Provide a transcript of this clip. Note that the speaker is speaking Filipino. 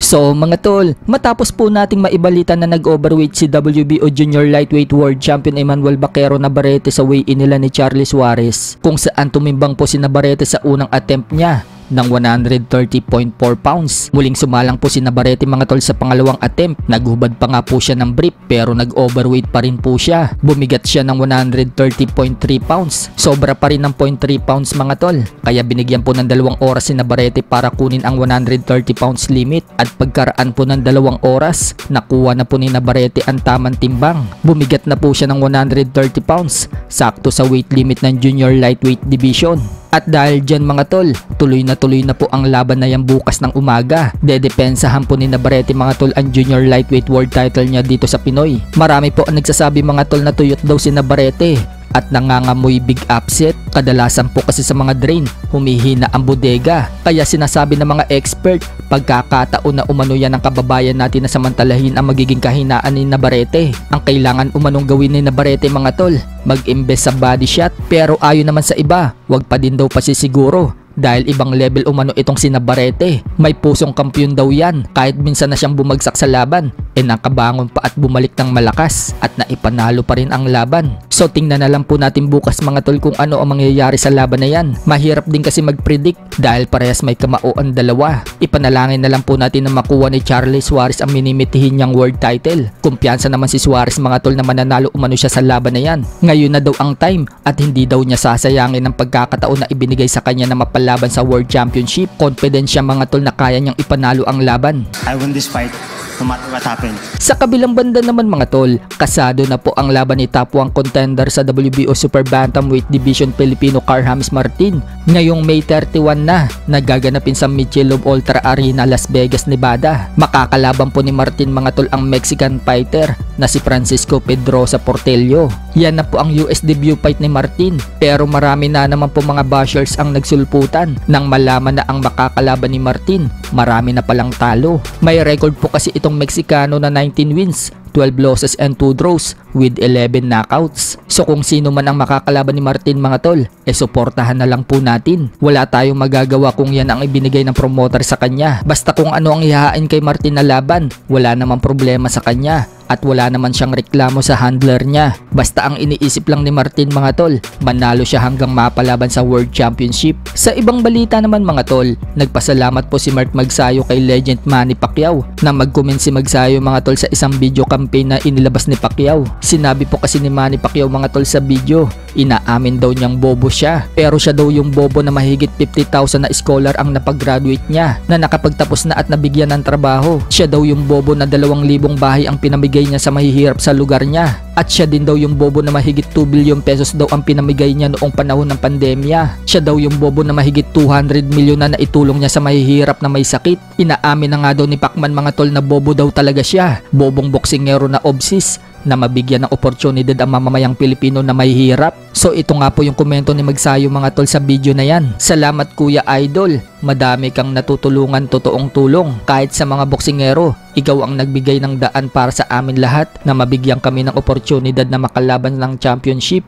So mga tol, matapos po nating maibalita na nag-overweight si WBO Junior Lightweight World Champion Emmanuel Baquero Navarrete sa weigh-in nila ni Charlie Suarez, kung saan tumimbang po si Navarrete sa unang attempt niya ng 130.4 pounds. Muling sumalang po si Navarrete mga tol sa pangalawang attempt. Naghubad pa nga po siya ng brief pero nag-overweight pa rin po siya. Bumigat siya ng 130.3 pounds. Sobra pa rin ng 0.3 pounds mga tol. Kaya binigyan po ng 2 oras si Navarrete para kunin ang 130 pounds limit. At pagkaraan po ng 2 oras, nakuha na po ni Navarrete ang tamang timbang. Bumigat na po siya ng 130 pounds. Sakto sa weight limit ng Junior Lightweight Division. At dahil dyan mga tol, tuloy na po ang laban na yan bukas ng umaga. Dedepensahan po ni Navarrete mga tol ang Junior Lightweight World title niya dito sa Pinoy. Marami po ang nagsasabi mga tol na tuyot daw si Navarrete at nangangamoy big upset. Kadalasan po kasi sa mga drain, humihina ang bodega. Kaya sinasabi ng mga expert, pagkakataon na umano yan ang kababayan natin na samantalahin ang magiging kahinaan ni Navarrete. Ang kailangan umanong gawin ni Navarrete mga tol, mag-invest sa body shot. Pero ayon naman sa iba, wag pa din daw pasisiguro. Dahil ibang level umano itong si Navarrete. May pusong kampiyon daw yan. Kahit minsan na siyang bumagsak sa laban, nakabangon pa at bumalik ng malakas at naipanalo pa rin ang laban. So tingnan na lang po natin bukas mga tol kung ano ang mangyayari sa laban na yan. Mahirap din kasi mag-predict dahil parehas may kamao ang dalawa. Ipanalangin na lang po natin na makuha ni Charlie Suarez ang minimitihin niyang world title. Kumpiyansa naman si Suarez mga tol na mananalo umano siya sa laban na yan. Ngayon na daw ang time at hindi daw niya sasayangin ang pagkakataon na ibinigay sa kanya na mapalaban sa World Championship. Confident siya mga tol na kaya niyang ipanalo ang laban. I win this fight no matter what happens. Sa kabilang banda naman mga tol, kasado na po ang laban ni top 1 contender sa WBO Super Bantamweight Division Filipino Carl-James Martin. Ngayong May 31 na, nagaganapin sa Michelob Ultra Arena, Las Vegas, Nevada. Makakalaban po ni Martin mga tol ang Mexican fighter na si Francisco Pedrosa Portello. Yan na po ang US debut fight ni Martin. Pero marami na naman po mga bashers ang nagsulputan nang malaman na ang makakalaban ni Martin, marami na palang talo. May record po kasi itong Meksikano na 19 wins, 12 losses and 2 draws with 11 knockouts. So kung sino man ang makakalaban ni Martin mga tol, suportahan na lang po natin. Wala tayong magagawa kung yan ang ibinigay ng promoter sa kanya. Basta kung ano ang ihahain kay Martin na laban, wala namang problema sa kanya. At wala naman siyang reklamo sa handler niya. Basta ang iniisip lang ni Martin mga tol, manalo siya hanggang mapalaban sa World Championship. Sa ibang balita naman mga tol, nagpasalamat po si Mark Magsayo kay legend Manny Pacquiao na mag-comment si Magsayo mga tol sa isang video campaign na inilabas ni Pacquiao. Sinabi po kasi ni Manny Pacquiao mga tol sa video, inaamin daw niyang bobo siya. Pero siya daw yung bobo na mahigit 50,000 na scholar ang napag-graduate niya, na nakapagtapos na at nabigyan ng trabaho. Siya daw yung bobo na 2,000 bahay ang pinamigay niya sa mahihirap sa lugar niya. At siya din daw yung bobo na mahigit 2 billion pesos daw ang pinamigay niya noong panahon ng pandemya. Siya daw yung bobo na mahigit 200 milyon na naitulong niya sa mahihirap na may sakit. Inaamin na nga daw ni Pacman mga tol na bobo daw talaga siya. Bobong boksingero na obsis na mabigyan ng oportunidad ang mamamayang Pilipino na may hirap. So ito nga po yung komento ni Magsayo mga tol sa video na yan. Salamat Kuya Idol, madami kang natutulungan, totoong tulong. Kahit sa mga boksingero, ikaw ang nagbigay ng daan para sa amin lahat na mabigyan kami ng oportunidad na makalaban ng championship.